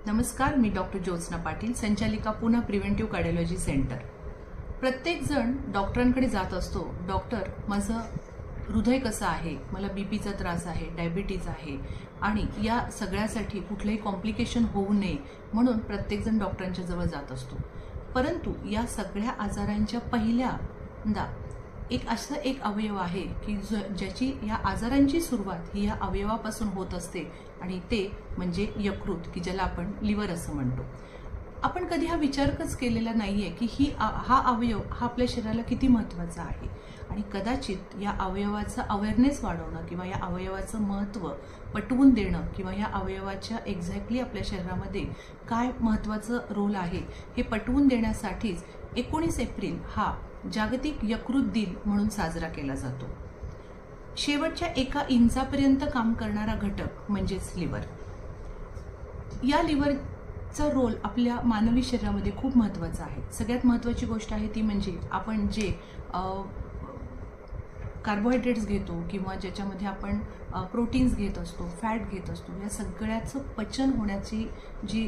नमस्कार, मी डॉक्टर ज्योत्स्ना पाटील, संचालिका Pune preventive cardiology centre. प्रत्येक जण डॉक्टरांकडे जात असतो, डॉक्टर माझं हृदय कसं आहे, मला बीपीचा त्रास आहे, डायबिटीज आहे आणि या सगळ्यासाठी कुठलेही कॉम्प्लिकेशन होऊ नये म्हणून प्रत्येक जण डॉक्टरांच्या जवळ जात असतो। परंतु या सगळ्या आजारांच्या पहिल्यांदा एक अवयव आहे की ज्याची या आजारांची सुरुवात ही या अवयवापासून होत असते आणि ते म्हणजे यकृत, की ज्याला आपण लिव्हर असं म्हणतो। आपण कधी हा विचारच केलेला नाहीये की हा अवयव हा आपल्या शरीराला किती महत्त्वाचा आहे आणि कदाचित या अवयवाचा अवेअरनेस वाढवणं किंवा या अवयवाचं महत्त्व पटवून देणं किंवा या अवयवाच्या एक्झॅक्टली आपल्या शरीरामध्ये काय महत्त्वाचं रोल आहे हे पटवून देण्यासाठीच 19 एप्रिल हा जागतिक यकृत दिन म्हणून साजरा केला जातो। शेवटच्या 1 इंचापर्यंत काम करणारा घटक म्हणजेच लिव्हर। या लिव्हरचा रोल आपल्या मानवी शरीरामध्ये खूप महत्त्वाचा आहे। सगळ्यात महत्त्वाची गोष्ट आहे ती म्हणजे आपण जे कार्बोहायड्रेट्स घेतो किंवा ज्याच्यामध्ये आपण प्रोटीन्स घेत असतो, फॅट घेत असतो, या सगळ्याचं पचन होण्याची जी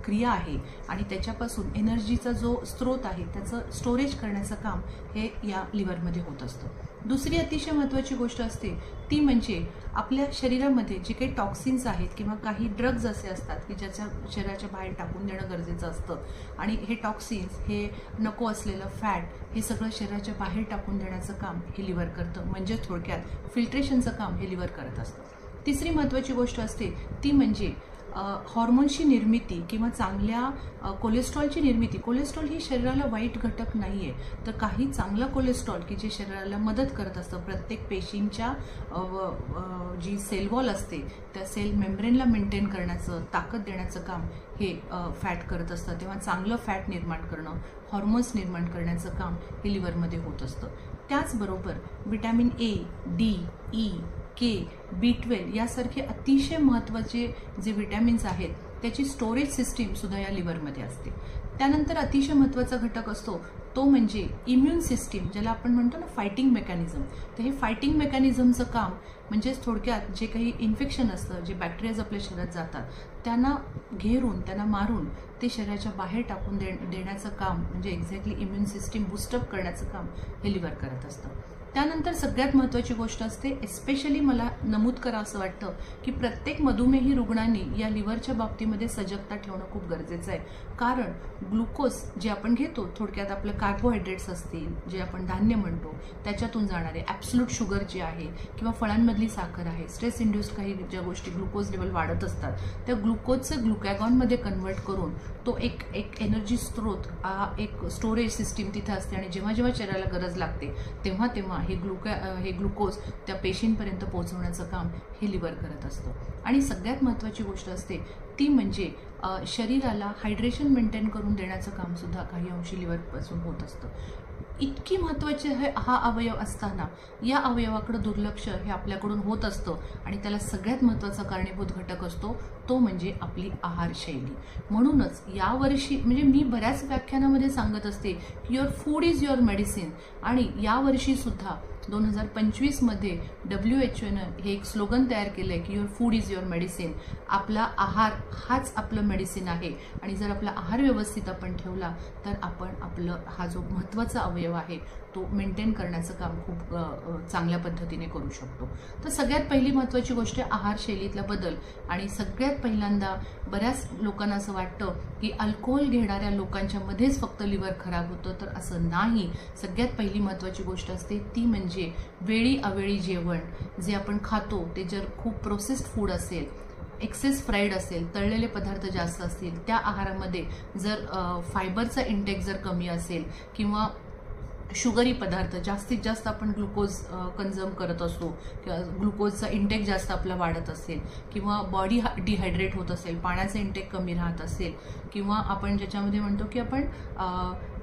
क्रिया आहे आणि त्याच्यापासून एनर्जीचा जो स्रोत आहे त्याचं स्टोरेज करण्याचं काम हे या लिव्हरमध्ये होत असतं। दुसरी अतिशय महत्त्वाची गोष्ट असते ती म्हणजे आपल्या शरीरामध्ये जे काही टॉक्सिन्स आहेत किंवा काही ड्रग्ज असे असतात की ज्याच्या शरीराच्या बाहेर टाकून देणं गरजेचं असतं आणि हे टॉक्सिन्स, हे नको असलेलं फॅट, हे सगळं शरीराच्या बाहेर टाकून देण्याचं काम हे लिव्हर करतं। म्हणजे थोडक्यात फिल्ट्रेशनचं काम हे लिव्हर करत असतं। तिसरी महत्त्वाची गोष्ट असते ती म्हणजे हॉर्मोन्सची निर्मिती किंवा चांगल्या कोलेस्ट्रॉलची निर्मिती। कोलेस्ट्रॉल ही शरीराला वाईट घटक नाही आहे, तर काही चांगलं कोलेस्ट्रॉल की जे शरीराला मदत करत असतं। प्रत्येक पेशींच्या जी सेल वॉल असते त्या सेल मेम्ब्रेनला मेंटेन करण्याचं, ताकद देण्याचं काम हे फॅट करत असतं। तेव्हा चांगलं फॅट निर्माण करणं, हॉर्मोन्स निर्माण करण्याचं काम हे लिव्हरमध्ये होत असतं। त्याचबरोबर vitamin A, D, E, K, B12 यासारखे अतिशय महत्त्वाचे जे विटॅमिन्स आहेत त्याची स्टोरेज सिस्टीम सुद्धा या लिव्हरमध्ये असते। त्यानंतर अतिशय महत्त्वाचा घटक असतो तो म्हणजे इम्युन सिस्टीम, ज्याला आपण म्हणतो ना फायटिंग मेकॅनिझम। तर हे फायटिंग मेकॅनिझमचं काम म्हणजेच थोडक्यात जे काही इन्फेक्शन असतं, जे बॅक्टेरियाज आपल्या शरीरात जातात त्यांना घेरून, त्यांना मारून ते शरीराच्या बाहेर टाकून देण्याचं काम म्हणजे एक्झॅक्टली इम्युन सिस्टीम बूस्टअप करण्याचं काम हे लिव्हर करत असतं। त्यानंतर सगळ्यात महत्त्वाची गोष्ट असते, एस्पेशली मला नमूद करा असं वाटतं की प्रत्येक मधुमेही रुग्णांनी या लिव्हरच्या बाबतीमध्ये सजगता ठेवणं खूप गरजेचं आहे। कारण ग्लुकोज जे आपण घेतो, थोडक्यात आपलं कार्बोहायड्रेट्स असतील, जे आपण धान्य म्हणतो, त्याच्यातून जाणारे ॲब्सोल्यूट शुगर जे आहे किंवा फळांमधली साखर आहे, स्ट्रेस इंड्यूस्ड काही ज्या गोष्टी ग्लुकोज लेवल वाढत असतात त्या ग्लुकोजचं ग्लुकॅगॉनमध्ये कन्वर्ट करून तो एक एनर्जी स्रोत, एक स्टोरेज सिस्टीम तिथे असते आणि जेव्हा जेव्हा शरीराला गरज लागते तेव्हा हे ग्लुकोज त्या पेशींपर्यंत पोहोचवण्याचं काम हे लिव्हर करत असतं। आणि सगळ्यात महत्त्वाची गोष्ट असते ती म्हणजे शरीराला हायड्रेशन मेंटेन करून देण्याचं काम सुद्धा काही अंशी लिव्हरपासून होत असतं। इतकी महत्त्वाचे हा अवयव असताना या अवयवाकडे दुर्लक्ष हे आपल्याकडून होत असतं आणि त्याला सगळ्यात महत्त्वाचा कारणीभूत घटक असतो तो म्हणजे आपली आहारशैली। म्हणूनच यावर्षी म्हणजे मी बऱ्याच व्याख्यानामध्ये सांगत असते की your food is your medicine आणि यावर्षी सुद्धा 2025 मध्ये WHOनं हे एक स्लोगन तयार केलं आहे की your food is your medicine. आपला आहार हाच आपलं मेडिसिन आहे आणि जर आपला आहार व्यवस्थित आपण ठेवला तर आपण आपलं हा जो महत्त्वाचा अवयव आहे तो मेंटेन करण्याचं काम खूप चांगल्या पद्धतीने करू शकतो। तर सगळ्यात पहिली महत्त्वाची गोष्ट आहे आहारशैलीतला बदल। आणि सगळ्यात पहिल्यांदा बऱ्याच लोकांना असं वाटतं की अल्कोहोल घेणाऱ्या लोकांच्या मध्येच फक्त लिव्हर खराब होतं, तर असं नाही। सगळ्यात पहिली महत्त्वाची गोष्ट असते ती म्हणजे वेळी अवेळी जेवण जे आपण खातो ते जर खूप प्रोसेस्ड फूड असेल, एक्सेस फ्राईड असेल, तळलेले पदार्थ जास्त असतील, त्या आहारामध्ये जर फायबरचा इंटेक जर कमी असेल किंवा शुगरी पदार्थ जास्तीत जास्त आपण ग्लुकोज कंझ्युम करत असतो किंवा ग्लुकोजचा इंटेक जास्त आपला वाढत असेल किंवा बॉडी डिहायड्रेट होत असेल, पाण्याचा इंटेक कमी राहत असेल किंवा आपण ज्याच्यामध्ये म्हणतो की आपण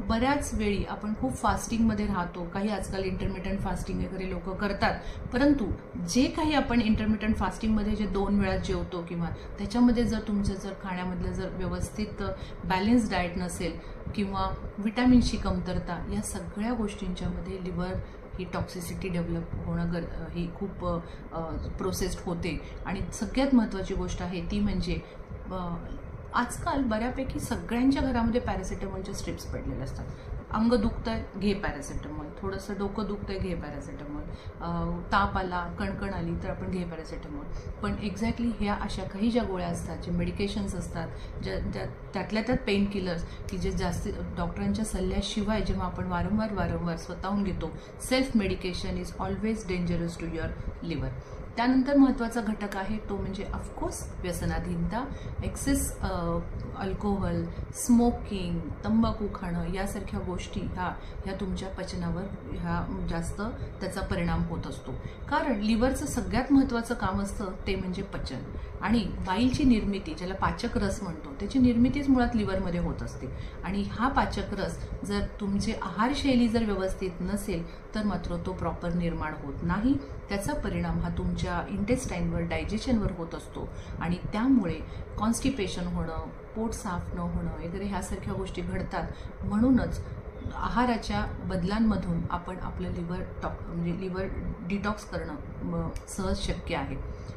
बऱ्याच वेळी आपण खूप फास्टिंगमध्ये राहतो, काही आजकाल इंटरमिटंट फास्टिंग वगैरे लोक करतात, परंतु जे काही आपण इंटरमिटंट फास्टिंगमध्ये जे 2 वेळा जेवतो किंवा त्याच्यामध्ये जर तुमचं जर खाण्यामधलं जर व्यवस्थित बॅलन्स डाएट नसेल किंवा विटॅमिनची कमतरता, या सगळ्या गोष्टींच्यामध्ये लिव्हर ही टॉक्सिसिटी डेव्हलप होणं ही खूप प्रोसेस्ड होते। आणि सगळ्यात महत्त्वाची गोष्ट आहे ती म्हणजे आजकाल बऱ्यापैकी सगळ्यांच्या घरामध्ये पॅरासिटामॉलचे स्ट्रिप्स पडलेले असतात. अंग दुखतंय, घे पॅरासिटामॉल. थोडंसं डोकं दुखतंय, घे पॅरासिटामॉल. ताप आला, कणकण आली तर आपण घे पॅरासिटामॉल. पण एक्झॅक्टली ह्या अशा काही ज्या गोळ्या असतात, जे मेडिकेशन्स असतात, त्यातल्या त्यात पेन किलर्स की जे जास्त डॉक्टरांच्या सल्ल्याशिवाय जेव्हा आपण वारंवार स्वतःहून घेतो, self medication is always dangerous to your liver. त्यानंतर महत्त्वाचा घटक आहे तो म्हणजे ऑफकोर्स व्यसनाधीनता, एक्सेस अल्कोहोल, स्मोकिंग, तंबाखू खाणं यासारख्या गोष्टी ह्या तुमच्या पचनावर जास्त त्याचा परिणाम होत असतो. कारण लिव्हरचं सगळ्यात महत्त्वाचं काम असतं ते म्हणजे पचन. आणि बाईलची निर्मिती, ज्याला पाचक रस म्हणतो, त्याची निर्मितीच मुळात लिव्हरमध्ये होत असते. आणि हा पाचक रस जर तुमची आहारशैली जर व्यवस्थित नसेल तर मात्र तो प्रॉपर निर्माण होत नाही. त्याचा परिणाम हा तुमच्या इंटेस्टाईनवर, डायजेशनवर होत असतो आणि त्यामुळे कॉन्स्टिपेशन होणं, पोट साफ न होणं वगैरे ह्यासारख्या गोष्टी घडतात. म्हणूनच आहाराच्या बदलांमधून आपण आपलं लिव्हर डिटॉक्स करणं सहज शक्य आहे.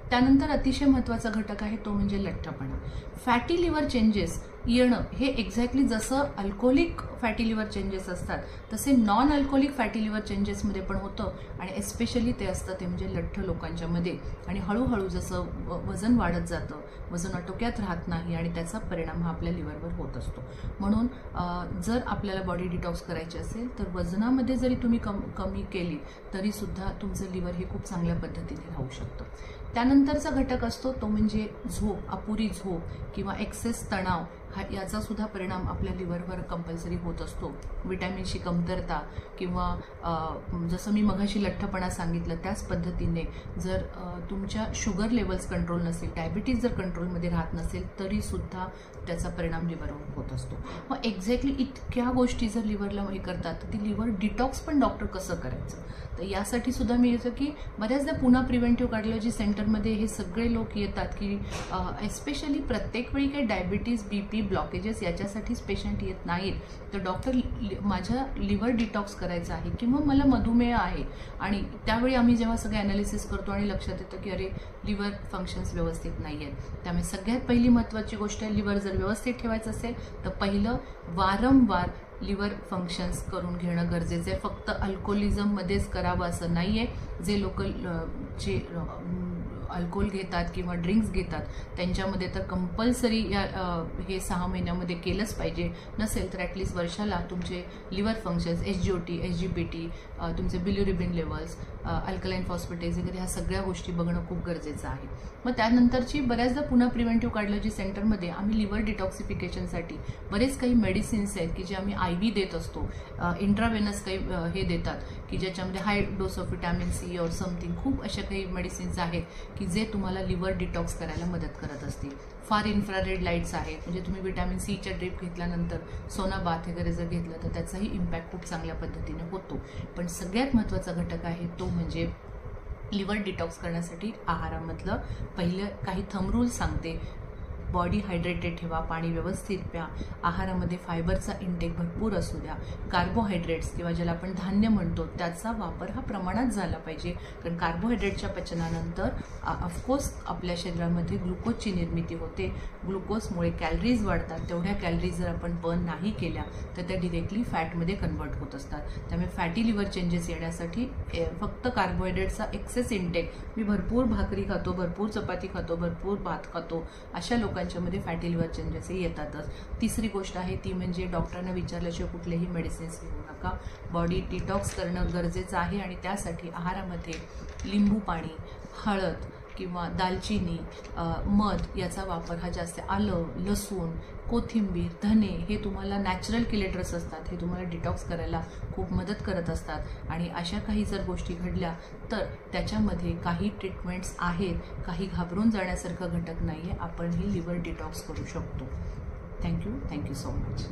त्यानंतर अतिशय महत्त्वाचा घटक आहे तो म्हणजे लठ्ठपणा. फॅटी लिव्हर चेंजेस येणं हे एक्झॅक्टली जसं अल्कोहोलिक फॅटी लिव्हर चेंजेस असतात तसे नॉन अल्कोहोलिक फॅटी लिव्हर चेंजेसमध्ये पण होतं. आणि एस्पेशली ते असतं ते म्हणजे लठ्ठ लोकांच्यामध्ये. आणि हळूहळू जसं वजन वाढत जातं, वजन आटोक्यात राहत नाही आणि त्याचा परिणाम हा आपल्या लिव्हरवर होत असतो. म्हणून जर आपल्याला बॉडी डिटॉक्स करायची असेल तर वजनामध्ये जरी तुम्ही कमी केली तरीसुद्धा तुमचं लिव्हर हे खूप चांगल्या पद्धतीने राहू शकतं. त्यानंतरचा घटक असतो तो म्हणजे झोप, अपुरी झोप किंवा एक्सेस तणाव याचा सुद्धा परिणाम आपल्या लिव्हरवर कंपल्सरी होत असतो. विटॅमिनची कमतरता किंवा जसं मी मघाशी लठ्ठपणा सांगितलं त्याच पद्धतीने जर तुमच्या शुगर लेवल्स कंट्रोल नसेल, डायबिटीज जर कंट्रोलमध्ये राहत नसेल तरीसुद्धा त्याचा परिणाम लिव्हरवर होत असतो. मग एक्झॅक्टली इतक्या गोष्टी जर लिव्हरला हे करतात तर ती लिव्हर डिटॉक्स पण डॉक्टर कसं करायचं, तर यासाठी सुद्धा मी येतं की बऱ्याचदा पुन्हा प्रिव्हेंटिव्ह कार्डिओलॉजी सेंटरमध्ये हे सगळे लोक येतात की एस्पेशली प्रत्येक वेळी काही डायबिटीज, BP, ब्लॉकेजेस याच्यासाठीच पेशंट येत नाहीत. तर डॉक्टर माझ्या लिव्हर डिटॉक्स करायचं आहे किंवा मला मधुमेह आहे आणि त्यावेळी आम्ही जेव्हा सगळे ॲनालिसिस करतो आणि लक्षात येतं की अरे लिव्हर फंक्शन्स व्यवस्थित नाही आहेत. त्यामुळे सगळ्यात पहिली महत्त्वाची गोष्ट आहे, लिव्हर जर व्यवस्थित ठेवायचं असेल तर पहिलं वारंवार लिव्हर फंक्शन्स करून घेणं गरजेचं आहे. फक्त अल्कोहोलिझममध्येच करावं असं नाही आहे. जे लोक जे अल्कोहोल घेतात किंवा ड्रिंक्स घेतात त्यांच्यामध्ये तर कंपल्सरी हे 6 महिन्यामध्ये केलंच पाहिजे. नसेल तर ॲटलिस्ट वर्षाला तुमचे लिव्हर फंक्शन्स, SGOT, SGPT, तुमचे बिल्युरिबिन लेवल्स, अल्कलाईन फॉस्फेटेज वगैरे ह्या सगळ्या गोष्टी बघणं खूप गरजेचं आहे. मग त्यानंतरची बऱ्याचदा पुन्हा प्रिव्हेंटिव्ह कार्डिओलॉजी सेंटरमध्ये आम्ही लिव्हर डिटॉक्सिफिकेशनसाठी बरेच काही मेडिसिन्स आहेत की जे आम्ही IV देत असतो. इंट्रावेनस काही हे देतात की ज्याच्यामध्ये हाय डोस ऑफ विटॅमिन C और समथिंग, खूप अशा काही मेडिसिन्स आहेत की जे तुम्हाला लिव्हर डिटॉक्स करायला मदत करत असतील. फार इन्फ्रारेड लाईट्स आहेत, म्हणजे तुम्ही विटॅमिन Cच्या ड्रिप घेतल्यानंतर सोना बाथ वगैरे जर घेतलं तर त्याचाही इम्पॅक्ट खूप चांगल्या पद्धतीने होतो. पण सगळ्यात महत्त्वाचा घटक आहे तो म्हणजे लिव्हर डिटॉक्स करण्यासाठी आहारामधलं पहिलं काही थंब रूल सांगते. बॉडी हायड्रेटेड ठेवा, पाणी व्यवस्थित प्या, आहारामध्ये फायबरचा इंटेक भरपूर असू द्या, कार्बोहायड्रेट्स किंवा ज्याला आपण धान्य म्हणतो त्याचा वापर हा प्रमाणात झाला पाहिजे. कारण कार्बोहायड्रेटच्या पचनानंतर ऑफकोर्स आपल्या शरीरामध्ये ग्लुकोजची निर्मिती होते. ग्लुकोजमुळे कॅलरीज वाढतात. तेवढ्या कॅलरीज जर आपण बर्न नाही केल्या तर त्या डिरेक्टली फॅटमध्ये कन्वर्ट होत असतात. त्यामुळे फॅटी लिव्हर चेंजेस येण्यासाठी फक्त कार्बोहायड्रेटचा एक्सेस इंटेक, मी भरपूर भाकरी खातो, भरपूर चपाती खातो, भरपूर भात खातो, अशा लोकांच्यामध्ये फॅटी लिव्हर चेंजेस येतातच. तिसरी गोष्ट आहे ती म्हणजे डॉक्टरांना विचारल्याशिवाय कुठलेही मेडिसिन्स घेऊ नका. बॉडी डिटॉक्स करणं गरजेचं आहे आणि त्यासाठी आहारामध्ये लिंबू पाणी, हळद किंवा दालचिनी, मध याचा वापर हा जास्त, आलं, लसूण, कोथिंबीर, धने हे तुम्हाला नॅचरल किलेटर्स असतात, हे तुम्हाला डिटॉक्स करायला खूप मदत करत असतात. आणि अशा काही जर गोष्टी घडल्या तर त्याच्यामध्ये काही ट्रीटमेंट्स आहेत, काही घाबरून जाण्यासारखं घटक नाही आहे. आपण ही लिव्हर डिटॉक्स करू शकतो. Thank you so much.